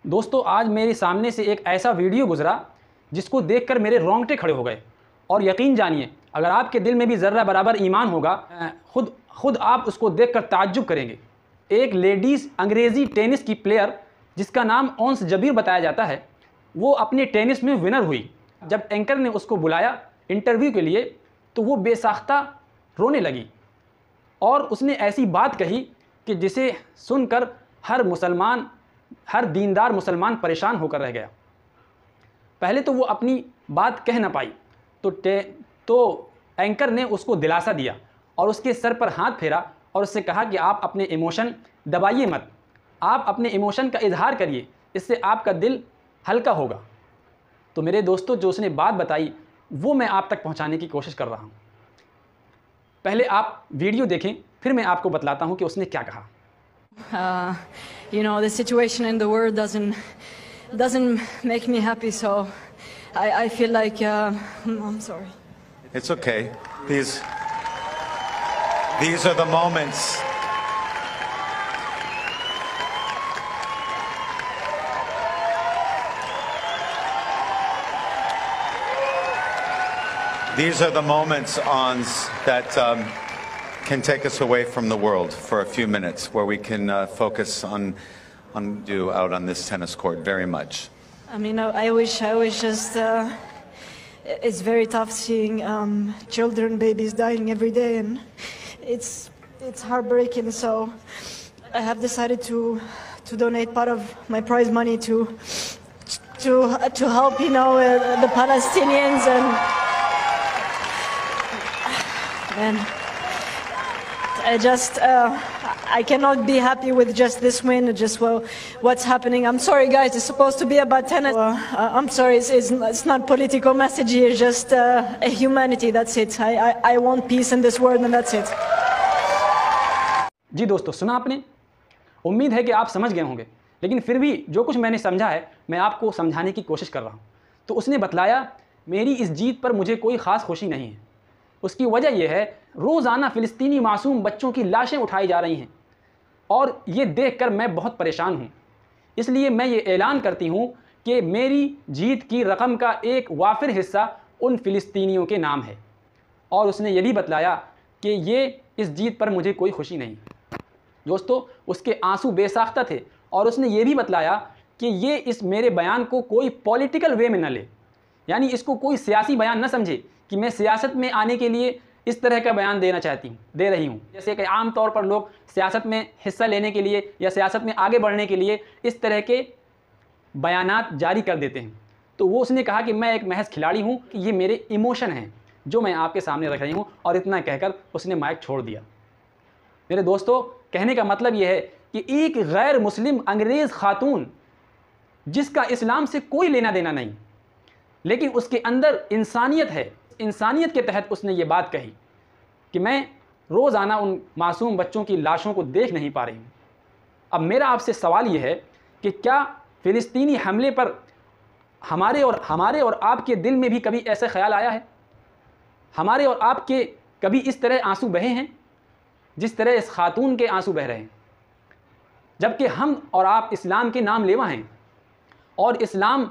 दोस्तों आज मेरे सामने से एक ऐसा वीडियो गुजरा जिसको देखकर मेरे रोंगटे खड़े हो गए। और यकीन जानिए, अगर आपके दिल में भी ज़र्रा बराबर ईमान होगा, खुद आप उसको देखकर ताज्जुब करेंगे। एक लेडीज़ अंग्रेज़ी टेनिस की प्लेयर जिसका नाम ओंस जबीर बताया जाता है, वो अपने टेनिस में विनर हुई। जब एंकर ने उसको बुलाया इंटरव्यू के लिए तो वो बेसाख्ता रोने लगी और उसने ऐसी बात कही कि जिसे सुनकर हर दीनदार मुसलमान परेशान होकर रह गया। पहले तो वो अपनी बात कह ना पाई तो एंकर ने उसको दिलासा दिया और उसके सर पर हाथ फेरा और उससे कहा कि आप अपने इमोशन दबाइए मत, आप अपने इमोशन का इजहार करिए, इससे आपका दिल हल्का होगा। तो मेरे दोस्तों, जो उसने बात बताई वो मैं आप तक पहुंचाने की कोशिश कर रहा हूं। पहले आप वीडियो देखें, फिर मैं आपको बतलाता हूं कि उसने क्या कहा। The situation in the world doesn't make me happy, so I feel like I'm sorry. It's okay. These are the moments. These are the moments, Ons, that can take us away from the world for a few minutes, where we can focus on you out on this tennis court very much. I mean, I wish just. It's very tough seeing children, babies dying every day, and it's heartbreaking. So I have decided to donate part of my prize money to help, the Palestinians and I cannot be happy with just this win, what's happening. I'm sorry, guys. It's supposed to be about tennis. I'm sorry. It's not political message here. Just a humanity. That's it. I want peace in this world, and that's it. जी दोस्तों, सुना आपने। उम्मीद है कि आप समझ गए होंगे, लेकिन फिर भी जो कुछ मैंने समझा है मैं आपको समझाने की कोशिश कर रहा हूँ। तो उसने बतलाया, मेरी इस जीत पर मुझे कोई ख़ास खुशी नहीं है। उसकी वजह यह है, रोज़ाना फ़िलिस्तीनी मासूम बच्चों की लाशें उठाई जा रही हैं और ये देखकर मैं बहुत परेशान हूँ। इसलिए मैं ये ऐलान करती हूँ कि मेरी जीत की रकम का एक वाफिर हिस्सा उन फ़िलिस्तीनियों के नाम है। और उसने ये भी बतलाया कि ये इस जीत पर मुझे कोई खुशी नहीं। दोस्तों, उसके आंसू बेसाख्ता थे और उसने ये भी बतलाया कि ये इस मेरे बयान को कोई पॉलिटिकल वे में न ले, यानी इसको कोई सियासी बयान न समझे कि मैं सियासत में आने के लिए इस तरह का बयान दे रही हूँ। जैसे कि आम तौर पर लोग सियासत में हिस्सा लेने के लिए या सियासत में आगे बढ़ने के लिए इस तरह के बयानात जारी कर देते हैं। तो वो उसने कहा कि मैं एक महज खिलाड़ी हूँ, कि ये मेरे इमोशन हैं जो मैं आपके सामने रख रही हूँ। और इतना कहकर उसने माइक छोड़ दिया। मेरे दोस्तों, कहने का मतलब ये है कि एक गैर मुस्लिम अंग्रेज़ खातून जिसका इस्लाम से कोई लेना देना नहीं, लेकिन उसके अंदर इंसानियत है, इंसानियत के तहत उसने ये बात कही कि मैं रोज़ाना उन मासूम बच्चों की लाशों को देख नहीं पा रही हूँ। अब मेरा आपसे सवाल ये है कि क्या फ़िलिस्तीनी हमले पर हमारे और आपके दिल में भी कभी ऐसा ख्याल आया है? हमारे और आपके कभी इस तरह आंसू बहे हैं जिस तरह इस खातून के आंसू बह रहे हैं? जबकि हम और आप इस्लाम के नाम लेवा हैं और इस्लाम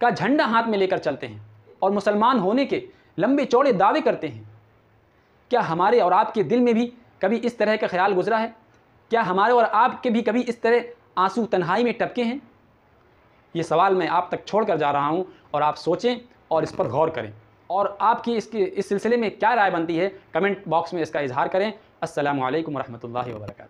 का झंडा हाथ में लेकर चलते हैं और मुसलमान होने के लंबे चौड़े दावे करते हैं। क्या हमारे और आपके दिल में भी कभी इस तरह का ख्याल गुजरा है? क्या हमारे और आपके भी कभी इस तरह आंसू तन्हाई में टपके हैं? ये सवाल मैं आप तक छोड़ कर जा रहा हूँ और आप सोचें और इस पर गौर करें। और आपकी इस सिलसिले में क्या राय बनती है, कमेंट बॉक्स में इसका इजहार करें। अस्सलामु अलैकुम वरहमतुल्लाहि वबरकातुहू।